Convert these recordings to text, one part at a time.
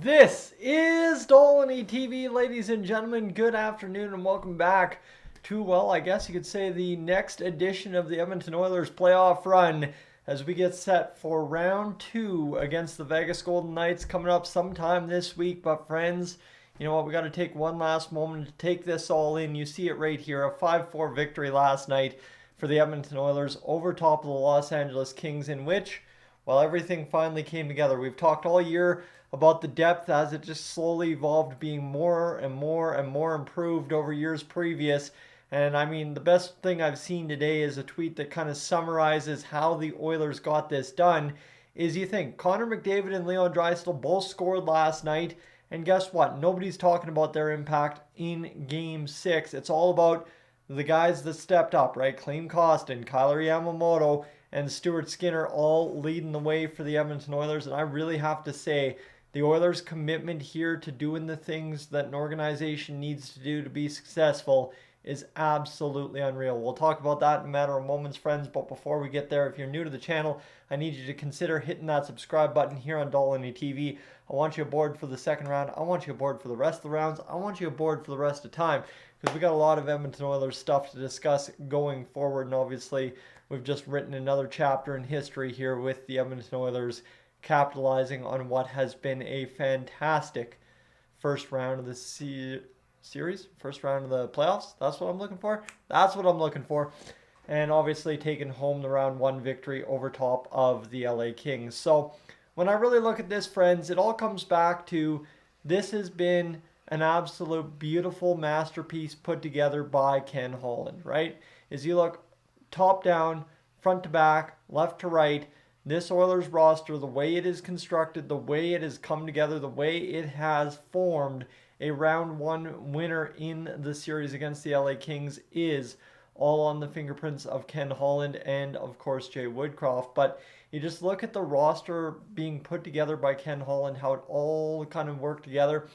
This is Dolynny TV, ladies and gentlemen. Good afternoon and welcome back to, well, I guess you could say the next edition of the Edmonton Oilers playoff run as we get set for round two against the Vegas Golden Knights coming up sometime this week. But friends, you know what? We got to take one last moment to take this all in. You see it right here, a 5-4 victory last night for the Edmonton Oilers over top of the Los Angeles Kings, in which, well, everything finally came together. We've talked all year about the depth as it just slowly evolved, being more and more and more improved over years previous. And I mean, the best thing I've seen today is a tweet that kind of summarizes how the Oilers got this done. Is you think Connor McDavid and Leon Draisaitl both scored last night, and guess what? Nobody's talking about their impact in Game 6. It's all about the guys that stepped up, right? Klim Kostin, Kyler Yamamoto, and Stuart Skinner all leading the way for the Edmonton Oilers. And I really have to say, the Oilers' commitment here to doing the things that an organization needs to do to be successful is absolutely unreal. We'll talk about that in a matter of moments, friends. But before we get there, if you're new to the channel, I need you to consider hitting that subscribe button here on Dolynny TV. I want you aboard for the second round. I want you aboard for the rest of the rounds. I want you aboard for the rest of time because we got a lot of Edmonton Oilers stuff to discuss going forward. And obviously, we've just written another chapter in history here with the Edmonton Oilers capitalizing on what has been a fantastic first round of the series, first round of the playoffs. That's what I'm looking for. That's what I'm looking for. And obviously taking home the round one victory over top of the LA Kings. So when I really look at this, friends, it all comes back to this has been an absolute beautiful masterpiece put together by Ken Holland, right? As you look top down, front to back, left to right, this Oilers roster, the way it is constructed, the way it has come together, the way it has formed a round one winner in the series against the LA Kings is all on the fingerprints of Ken Holland and, of course, Jay Woodcroft. But you just look at the roster being put together by Ken Holland, how it all kind of worked together.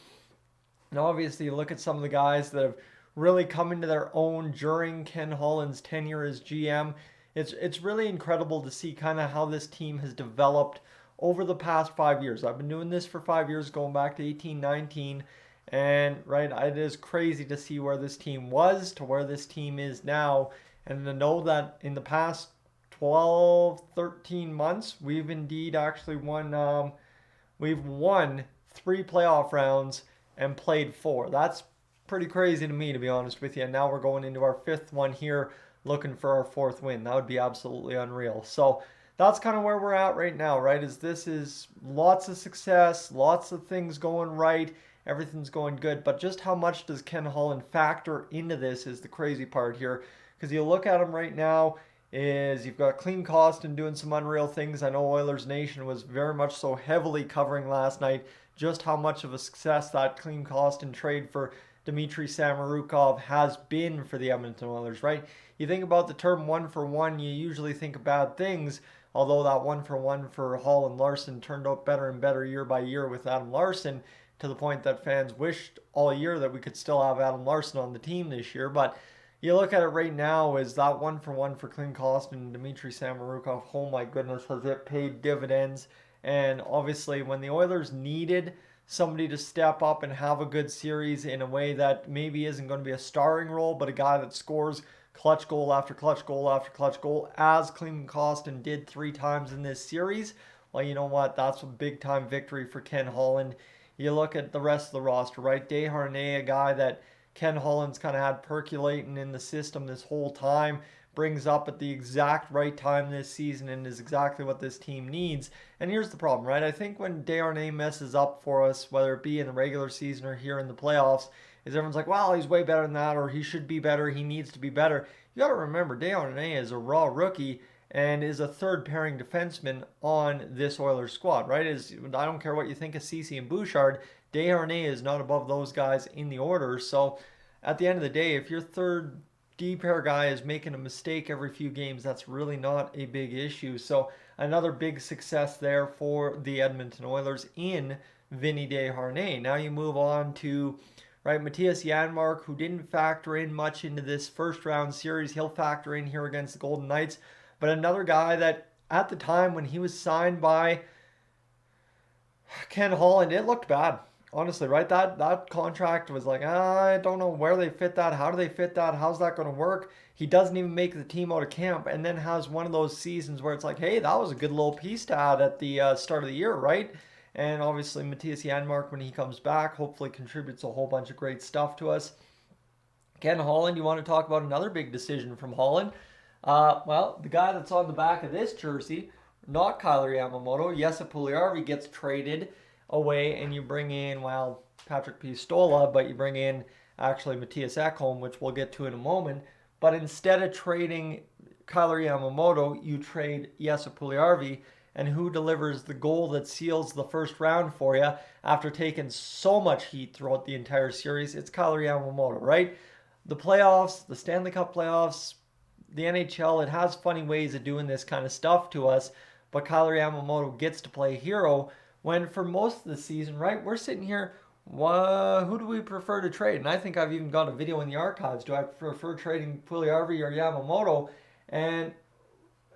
And obviously, you look at some of the guys that have really come into their own during Ken Holland's tenure as GM. It's really incredible to see kind of how this team has developed over the past 5 years. I've been doing this for 5 years, going back to 18-19, and right, it is crazy to see where this team was to where this team is now, and to know that in the past 12, 13 months, we've indeed actually won. We've won 3 playoff rounds and played 4. That's pretty crazy to me, to be honest with you. And now we're going into our 5th one here, looking for our 4th win. That would be absolutely unreal. So that's kind of where we're at right now, right? This is lots of success, lots of things going right, everything's going good. But just how much does Ken Holland factor into this is the crazy part here. Because you look at him right now, is you've got Klim Kostin doing some unreal things. I know Oilers Nation was very much so heavily covering last night just how much of a success that Klim Kostin trade for Dmitry Samorukov has been for the Edmonton Oilers, right? You think about the term one for one, you usually think of bad things, although that one for one for Hall and Larson turned out better and better year by year with Adam Larson, to the point that fans wished all year that we could still have Adam Larson on the team this year. But you look at it right now, is that one for Klim Kostin and Dmitry Samorukov, oh my goodness, has it paid dividends. And obviously when the Oilers needed somebody to step up and have a good series in a way that maybe isn't going to be a starring role, but a guy that scores clutch goal after clutch goal after clutch goal, as Klim Kostin did 3 times in this series, well, you know what? That's a big-time victory for Ken Holland. You look at the rest of the roster, right? Desharnais, a guy that Ken Holland's kind of had percolating in the system this whole time, brings up at the exact right time this season and is exactly what this team needs. And here's the problem, right? I think when Desharnais messes up for us, whether it be in the regular season or here in the playoffs, is everyone's like, well, he's way better than that, or he should be better, he needs to be better. You got to remember, Dolynny is a raw rookie and is a third pairing defenseman on this Oilers squad, right? I don't care what you think of Ceci and Bouchard, Desharnais is not above those guys in the order. So at the end of the day, if your third D pair guy is making a mistake every few games, that's really not a big issue. So another big success there for the Edmonton Oilers in Vinny Desharnais. Now you move on to, right, Matthias Janmark, who didn't factor in much into this first round series. He'll factor in here against the Golden Knights. But another guy that at the time when he was signed by Ken Holland, it looked bad. Honestly, right? That contract was like, I don't know where they fit that. How do they fit that? How's that going to work? He doesn't even make the team out of camp, and then has one of those seasons where it's like, hey, that was a good little piece to add at the start of the year, right? And obviously, Matthias Janmark, when he comes back, hopefully contributes a whole bunch of great stuff to us. Ken Holland, you want to talk about another big decision from Holland? Well, the guy that's on the back of this jersey, not Kyler Yamamoto, Jesse Puljujarvi gets traded away, and you bring in, well, Patrick Pistola, but you bring in actually Matthias Ekholm, which we'll get to in a moment. But instead of trading Kyler Yamamoto, you trade Jesse Puljujarvi, and who delivers the goal that seals the first round for you after taking so much heat throughout the entire series? It's Kyler Yamamoto, right? The playoffs, the Stanley Cup playoffs, the NHL, it has funny ways of doing this kind of stuff to us, but Kyler Yamamoto gets to play hero when for most of the season, right, we're sitting here, who do we prefer to trade? And I think I've even got a video in the archives. Do I prefer trading Puljujarvi or Yamamoto? And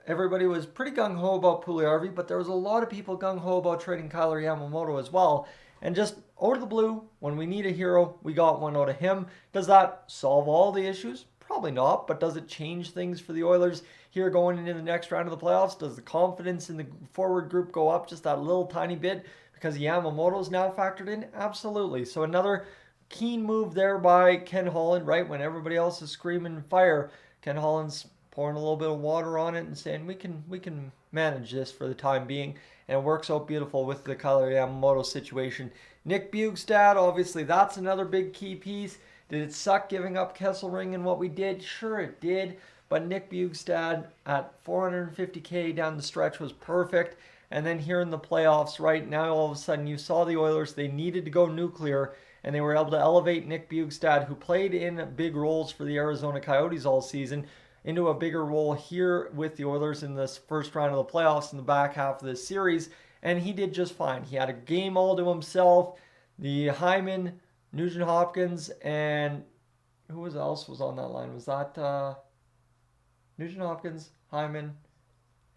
everybody was pretty gung-ho about Puljujarvi, but there was a lot of people gung-ho about trading Kyler Yamamoto as well. And just out of the blue, when we need a hero, we got one out of him. Does that solve all the issues? Probably not, but does it change things for the Oilers here going into the next round of the playoffs? Does the confidence in the forward group go up just that little tiny bit because Yamamoto's now factored in? Absolutely. So another keen move there by Ken Holland, right? When everybody else is screaming fire, Ken Holland's pouring a little bit of water on it and saying we can manage this for the time being, and it works out beautiful with the Kyler Yamamoto situation. Nick Bjugstad, obviously that's another big key piece. Did it suck giving up Kesselring and what we did? Sure it did, but Nick Bjugstad at $450K down the stretch was perfect. And then here in the playoffs, right now, all of a sudden you saw the Oilers, they needed to go nuclear, and they were able to elevate Nick Bjugstad, who played in big roles for the Arizona Coyotes all season, into a bigger role here with the Oilers in this first round of the playoffs in the back half of this series, and he did just fine. He had a game all to himself. The Hyman, Nugent Hopkins, and who else was on that line? Was that Nugent Hopkins, Hyman,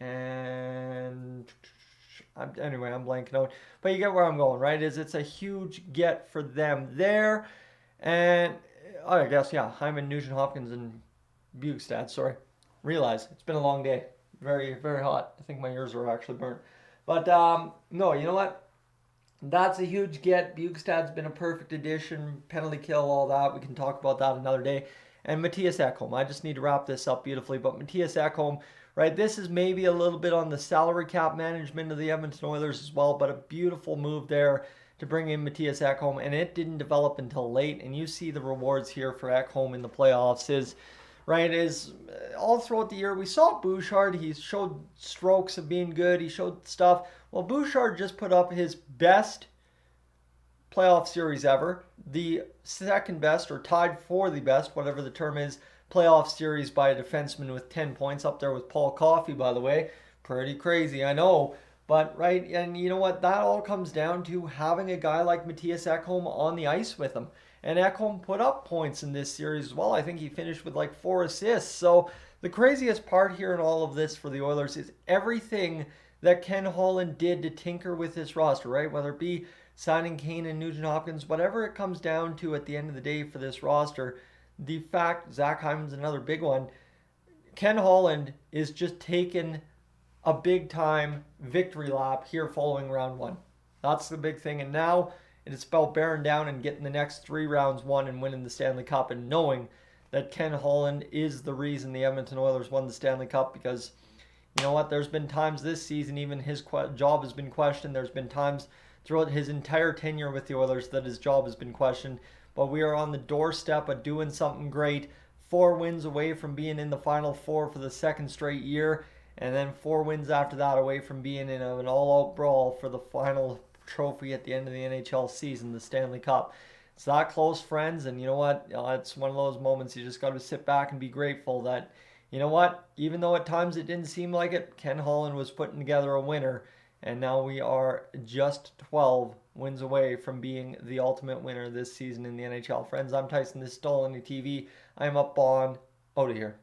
and anyway, I'm blanking out. But you get where I'm going, right? It's a huge get for them there. And I guess, yeah, Hyman, Nugent Hopkins, and Bjugstad, sorry. Realize it's been a long day. Very, very hot. I think my ears are actually burnt. But no, you know what? That's a huge get. Bjugstad's been a perfect addition. Penalty kill, all that. We can talk about that another day. And Matthias Ekholm. I just need to wrap this up beautifully. But Matthias Ekholm, right? This is maybe a little bit on the salary cap management of the Edmonton Oilers as well, but a beautiful move there to bring in Matthias Ekholm. And it didn't develop until late. And you see the rewards here for Ekholm in the playoffs is all throughout the year. We saw Bouchard. He showed strokes of being good. He showed stuff. Well, Bouchard just put up his best playoff series ever. The second best, or tied for the best, whatever the term is, playoff series by a defenseman with 10 points, up there with Paul Coffey, by the way. Pretty crazy, I know. But, right, and you know what? That all comes down to having a guy like Matthias Ekholm on the ice with him. And Ekholm put up points in this series as well. I think he finished with like 4 assists. So the craziest part here in all of this for the Oilers is everything that Ken Holland did to tinker with this roster, right? Whether it be signing Kane and Nugent Hopkins, whatever it comes down to at the end of the day for this roster, the fact, Zach Hyman's another big one, Ken Holland is just taking a big time victory lap here following round 1. That's the big thing. And now it is about bearing down and getting the next 3 rounds won and winning the Stanley Cup, and knowing that Ken Holland is the reason the Edmonton Oilers won the Stanley Cup. Because you know what? There's been times this season, even his job has been questioned. There's been times throughout his entire tenure with the Oilers that his job has been questioned. But we are on the doorstep of doing something great. 4 wins away from being in the Final Four for the second straight year. And then 4 wins after that away from being in an all-out brawl for the final trophy at the end of the NHL season, the Stanley Cup. It's that close, friends, and you know what? It's one of those moments you just got to sit back and be grateful that, you know what? Even though at times it didn't seem like it, Ken Holland was putting together a winner, and now we are just 12 wins away from being the ultimate winner this season in the NHL. Friends, I'm Tyson. This is Dolynny TV. I am up on out of here.